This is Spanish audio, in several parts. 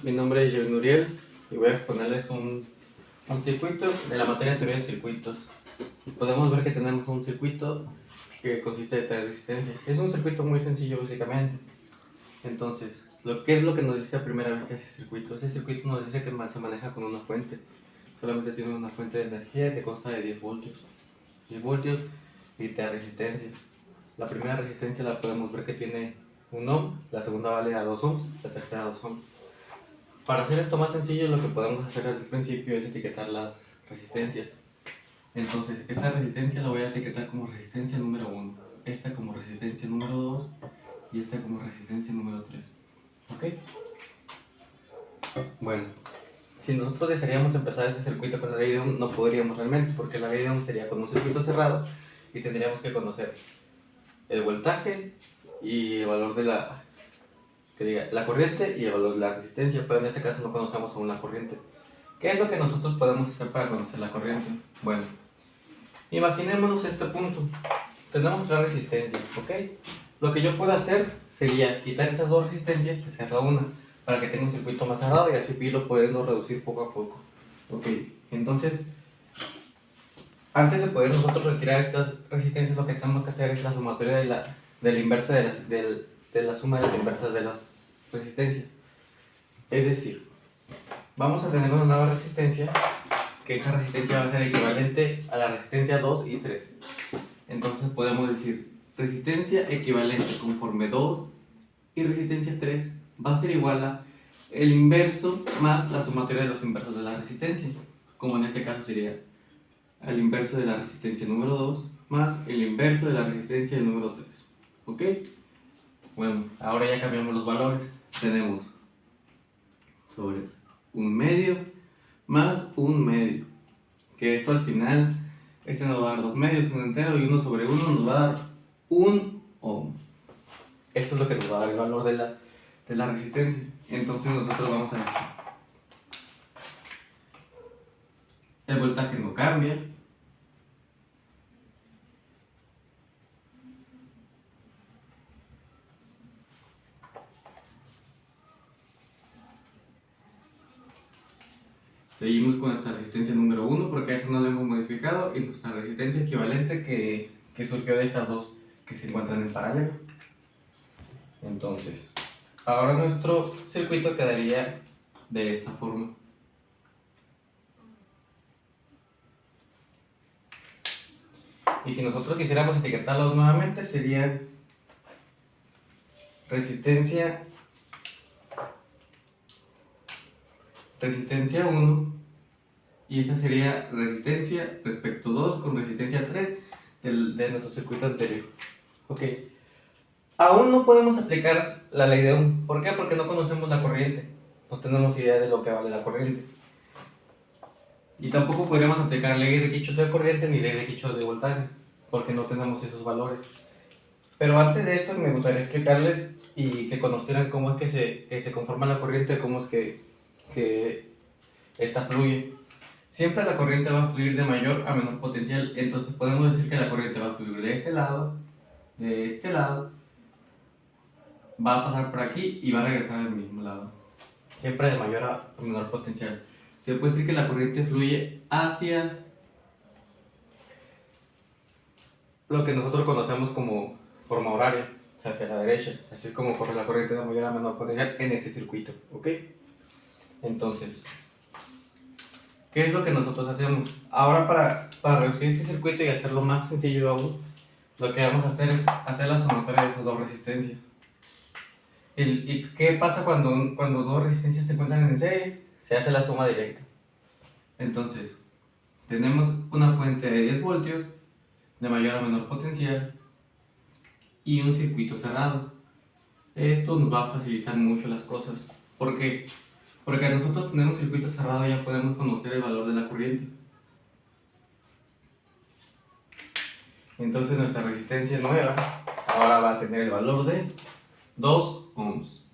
Mi nombre es Joel Nuriel y voy a exponerles un circuito de la materia de teoría de circuitos. Podemos ver que tenemos un circuito que consiste de tres resistencias. Es un circuito muy sencillo básicamente. Entonces, ¿qué es lo que nos dice a primera vista ese circuito? Ese circuito nos dice que se maneja con una fuente. Solamente tiene una fuente de energía que consta de 10 voltios. 10 voltios y tres resistencias. La primera resistencia la podemos ver que tiene 1 ohm, la segunda vale a 2 ohms, la tercera a 2 ohms. Para hacer esto más sencillo, lo que podemos hacer al principio es etiquetar las resistencias. Entonces, esta resistencia la voy a etiquetar como resistencia número 1, esta como resistencia número 2 y esta como resistencia número 3. ¿Ok? Bueno, si nosotros desearíamos empezar este circuito con la ley de Ohm, no podríamos realmente, porque la ley de Ohm sería con un circuito cerrado y tendríamos que conocer el voltaje y el valor de la corriente y el valor de la resistencia, pero en este caso no conocemos aún la corriente. ¿Qué es lo que nosotros podemos hacer para conocer la corriente? Bueno, imaginémonos este punto. Tenemos tres resistencias, ¿ok? Lo que yo puedo hacer sería quitar esas dos resistencias y cerrar una, para que tenga un circuito más cerrado y así irlo pudiendo reducir poco a poco. Ok, entonces, antes de poder nosotros retirar estas resistencias, lo que tenemos que hacer es la sumatoria de la inversa de la suma de las inversas de las resistencias. Es decir, vamos a tener una nueva resistencia, que esa resistencia va a ser equivalente a la resistencia 2 y 3. Entonces podemos decir, resistencia equivalente conforme 2 y resistencia 3 va a ser igual a el inverso más la sumatoria de los inversos de la resistencia, como en este caso sería el inverso de la resistencia número 2 más el inverso de la resistencia número 3. ¿Ok? Bueno, ahora ya cambiamos los valores. Tenemos sobre un medio más un medio, que esto al final, este nos va a dar 2 medios, un entero, y 1 sobre 1 nos va a dar 1 ohm. Esto es lo que nos va a dar el valor de la resistencia. Entonces nosotros vamos a decir, el voltaje no cambia, seguimos con nuestra resistencia número 1 porque a eso no la hemos modificado, y nuestra resistencia equivalente que surgió de estas dos que se encuentran en paralelo. Entonces, ahora nuestro circuito quedaría de esta forma. Y si nosotros quisiéramos etiquetarlos nuevamente, sería resistencia 1, y esta sería resistencia respecto 2 con resistencia 3 de nuestro circuito anterior. Ok, aún no podemos aplicar la ley de Ohm. ¿Por qué? Porque no conocemos la corriente, no tenemos idea de lo que vale la corriente. Y tampoco podríamos aplicar ley de Kirchhoff de corriente ni ley de Kirchhoff de voltaje, porque no tenemos esos valores. Pero antes de esto me gustaría explicarles y que conocieran cómo es que se conforma la corriente, cómo es que esta fluye. Siempre la corriente va a fluir de mayor a menor potencial, entonces podemos decir que la corriente va a fluir de este lado, va a pasar por aquí y va a regresar al mismo lado. Siempre de mayor a menor potencial. Se puede decir que la corriente fluye hacia lo que nosotros conocemos como forma horaria, hacia la derecha. Así es como corre la corriente de mayor a menor potencial en este circuito, ¿ok? Entonces, ¿qué es lo que nosotros hacemos? Ahora para reducir este circuito y hacerlo más sencillo aún, lo que vamos a hacer es hacer la sumatoria de esas dos resistencias. ¿Y qué pasa cuando dos resistencias se encuentran en serie? Se hace la suma directa. Entonces, tenemos una fuente de 10 voltios de mayor a menor potencial y un circuito cerrado. Esto nos va a facilitar mucho las cosas. ¿Por qué? Porque al nosotros tener un circuito cerrado ya podemos conocer el valor de la corriente. Entonces nuestra resistencia nueva ahora va a tener el valor de 2 ohms.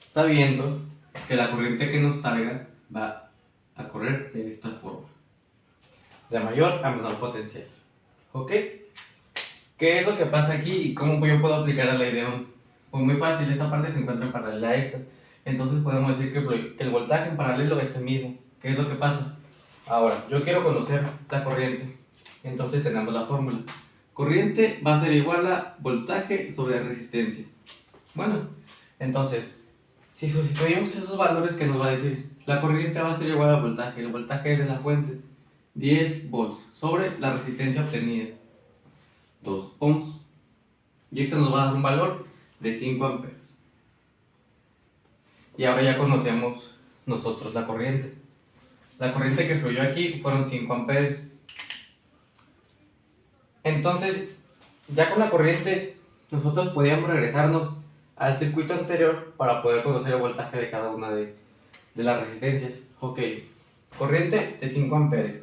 Sabiendo que la corriente que nos salga va a correr de esta forma, de mayor a menor potencial. ¿Ok? ¿Qué es lo que pasa aquí y cómo yo puedo aplicar la ley de Ohm? Pues muy fácil, esta parte se encuentra en paralela a esta. Entonces podemos decir que el voltaje en paralelo es el mismo. ¿Qué es lo que pasa? Ahora, yo quiero conocer la corriente. Entonces tenemos la fórmula. Corriente va a ser igual a voltaje sobre resistencia. Bueno, entonces, si sustituimos esos valores, ¿qué nos va a decir? La corriente va a ser igual a voltaje. El voltaje es de la fuente. 10 volts sobre la resistencia obtenida. 2 ohms. Y esto nos va a dar un valor de 5 amperes. Y ahora ya conocemos nosotros la corriente. La corriente que fluyó aquí fueron 5 amperes. Entonces, ya con la corriente, nosotros podíamos regresarnos al circuito anterior para poder conocer el voltaje de cada una de las resistencias. Ok, corriente de 5 amperes.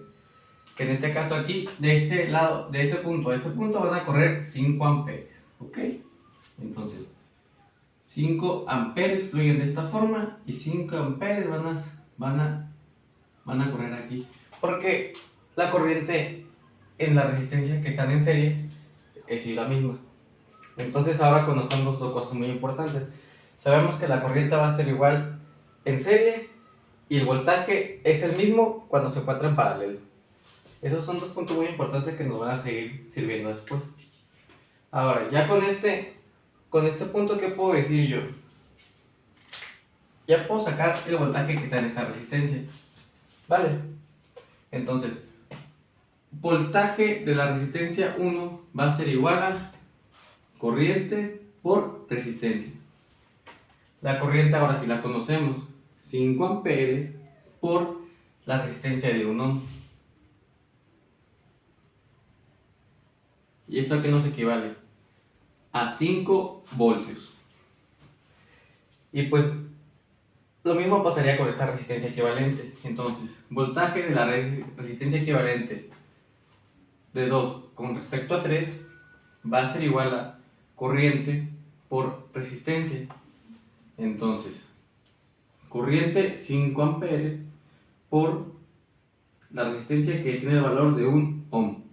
Que en este caso aquí, de este lado, de este punto a este punto van a correr 5 amperes. Ok, entonces 5 amperes fluyen de esta forma y 5 amperes van a correr aquí. Porque la corriente en la resistencia que están en serie es la misma. Entonces ahora conocemos dos cosas muy importantes. Sabemos que la corriente va a ser igual en serie y el voltaje es el mismo cuando se encuentra en paralelo. Esos son dos puntos muy importantes que nos van a seguir sirviendo después. Ahora, ya con este punto, ¿qué puedo decir yo? Ya puedo sacar el voltaje que está en esta resistencia. ¿Vale? Entonces, voltaje de la resistencia 1 va a ser igual a corriente por resistencia. La corriente ahora sí la conocemos. 5 amperes por la resistencia de 1 ohm. ¿Y esto a qué nos equivale? A 5 voltios. Y pues lo mismo pasaría con esta resistencia equivalente. Entonces, voltaje de la resistencia equivalente de 2 con respecto a 3 va a ser igual a corriente por resistencia. Entonces, corriente 5 amperes por la resistencia que tiene el valor de 1 ohm.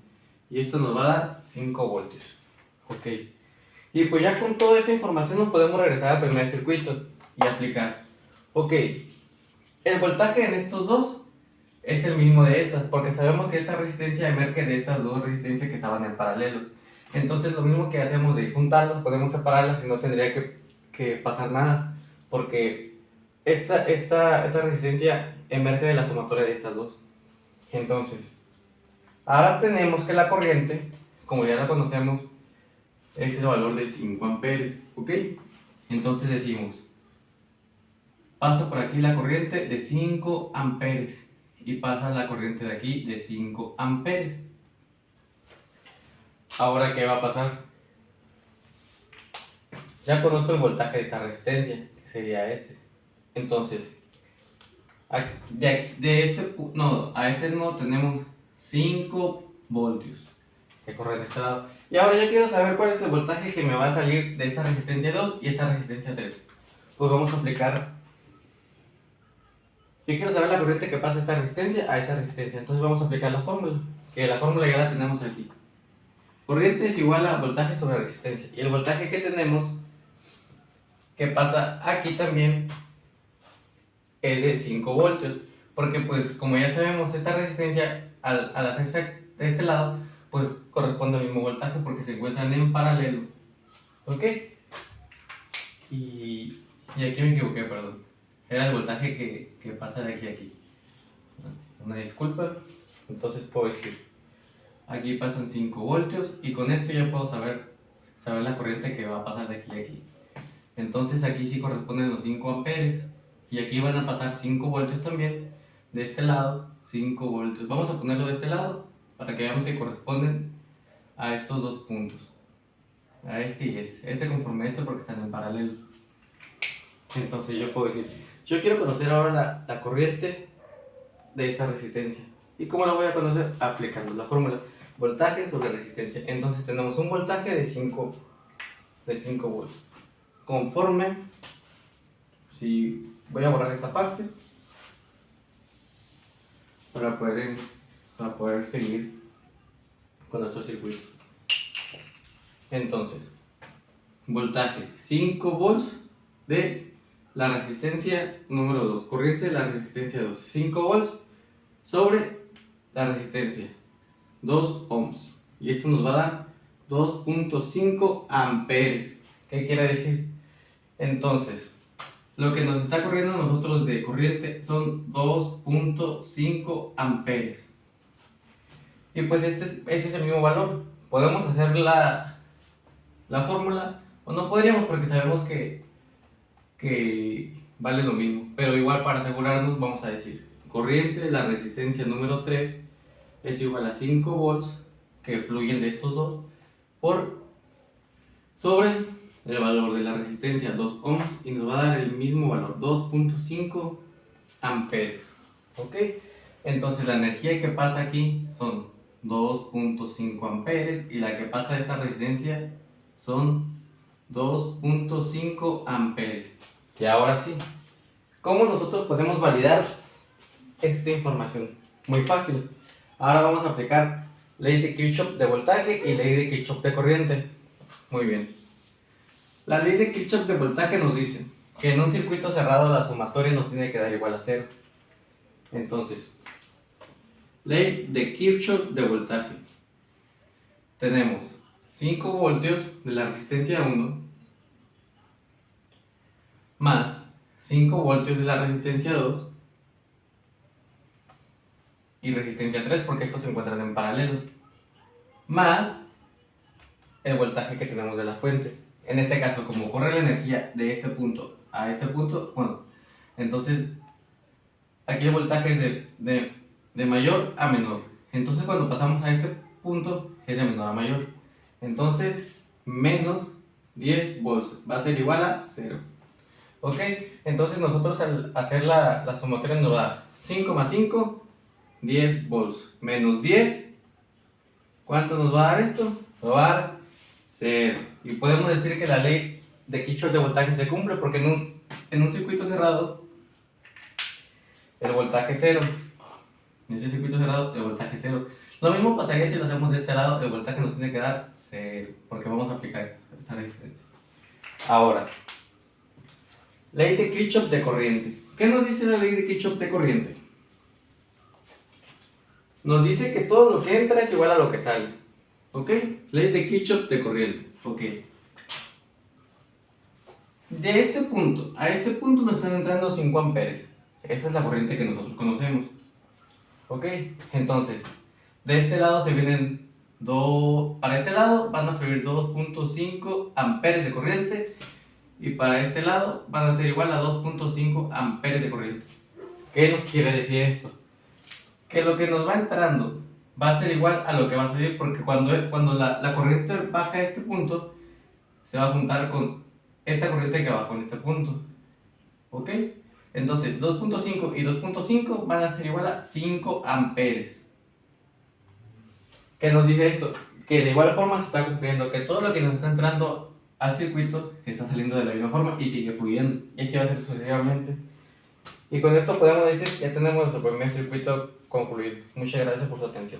Y esto nos va a dar 5 voltios. Ok. Y pues ya con toda esta información nos podemos regresar al primer circuito y aplicar. Ok. El voltaje en estos dos es el mismo de estas, porque sabemos que esta resistencia emerge de estas dos resistencias que estaban en paralelo. Entonces lo mismo que hacemos de juntarlas, podemos separarlas y no tendría que pasar nada, porque esta resistencia emerge de la sumatoria de estas dos. Entonces, ahora tenemos que la corriente, como ya la conocemos, es el valor de 5 amperes, ¿ok? Entonces decimos, pasa por aquí la corriente de 5 amperes y pasa la corriente de aquí de 5 amperes. Ahora, ¿qué va a pasar? Ya conozco el voltaje de esta resistencia, que sería este. Entonces, a este nodo tenemos 5 voltios que corren de este lado. Y ahora yo quiero saber cuál es el voltaje que me va a salir de esta resistencia 2 y esta resistencia 3. Pues vamos a aplicar. Yo quiero saber la corriente que pasa de esta resistencia a esta resistencia. Entonces vamos a aplicar la fórmula, que la fórmula ya la tenemos aquí. Corriente es igual a voltaje sobre resistencia. Y el voltaje que tenemos, que pasa aquí también, es de 5 voltios. Porque pues como ya sabemos, esta resistencia al hacerse de este lado, pues corresponde al mismo voltaje porque se encuentran en paralelo. ¿Ok? Y aquí me equivoqué, perdón. Era el voltaje que pasa de aquí a aquí. Una disculpa. Entonces puedo decir, aquí pasan 5 voltios y con esto ya puedo saber la corriente que va a pasar de aquí a aquí. Entonces aquí sí corresponden los 5 amperes y aquí van a pasar 5 voltios también. De este lado, 5 voltios. Vamos a ponerlo de este lado para que veamos que corresponden a estos dos puntos. A este y este. Este conforme a este porque están en paralelo. Entonces yo puedo decir, yo quiero conocer ahora la corriente de esta resistencia. ¿Y cómo la voy a conocer? Aplicando la fórmula. Voltaje sobre resistencia. Entonces tenemos un voltaje de 5 volts. Conforme, si voy a borrar esta parte para poder seguir con nuestro circuito. Entonces, voltaje 5 volts de la resistencia número 2, corriente de la resistencia 2, 5 volts sobre la resistencia 2 ohms, y esto nos va a dar 2.5 amperes. ¿Qué quiere decir? Entonces, lo que nos está corriendo a nosotros de corriente son 2.5 amperes. Y pues este es el mismo valor. Podemos hacer la fórmula, o no podríamos porque sabemos que vale lo mismo. Pero igual, para asegurarnos, vamos a decir corriente de la resistencia número 3 es igual a 5 volts que fluyen de estos dos por sobre el valor de la resistencia 2 ohms, y nos va a dar el mismo valor, 2.5 amperes. ¿Ok? Entonces la energía que pasa aquí son 2.5 amperes, y la que pasa de esta resistencia son 2.5 amperes. Y ahora sí, ¿cómo nosotros podemos validar esta información? Muy fácil. Ahora vamos a aplicar ley de Kirchhoff de voltaje y ley de Kirchhoff de corriente. Muy bien. La ley de Kirchhoff de voltaje nos dice que en un circuito cerrado la sumatoria nos tiene que dar igual a 0. Entonces, ley de Kirchhoff de voltaje. Tenemos 5 voltios de la resistencia 1 más 5 voltios de la resistencia 2 y resistencia 3, porque estos se encuentran en paralelo, más el voltaje que tenemos de la fuente. En este caso, como corre la energía de este punto a este punto, bueno, entonces aquí el voltaje es de mayor a menor. Entonces cuando pasamos a este punto es de menor a mayor. Entonces menos 10 volts va a ser igual a 0. ¿Ok? Entonces nosotros al hacer la sumatoria nos da 5 más 5, 10 volts, menos 10, ¿cuánto nos va a dar esto? Nos va a dar 0. Y podemos decir que la ley de Kirchhoff de voltaje se cumple porque en un circuito cerrado el voltaje es 0. En este circuito cerrado el voltaje es 0. Lo mismo pasaría si lo hacemos de este lado, el voltaje nos tiene que dar 0, porque vamos a aplicar esta diferencia. Ahora, ley de Kirchhoff de corriente. ¿Qué nos dice la ley de Kirchhoff de corriente? Nos dice que todo lo que entra es igual a lo que sale. ¿Ok? Ley de Kirchhoff de corriente. Ok. De este punto a este punto nos están entrando 5 amperes. Esa es la corriente que nosotros conocemos. ¿Ok? Entonces, de este lado se vienen para este lado van a fluir 2.5 amperes de corriente, y para este lado van a ser igual a 2.5 amperes de corriente. ¿Qué nos quiere decir esto? Que lo que nos va entrando va a ser igual a lo que va a salir, porque cuando la corriente baja a este punto, se va a juntar con esta corriente que bajó en este punto. ¿Ok? Entonces 2.5 y 2.5 van a ser igual a 5 amperes. ¿Qué nos dice esto? Que de igual forma se está cumpliendo, que todo lo que nos está entrando al circuito está saliendo de la misma forma y sigue fluyendo. Y así va a ser sucesivamente. Y con esto podemos decir que ya tenemos nuestro primer circuito concluido. Muchas gracias por su atención.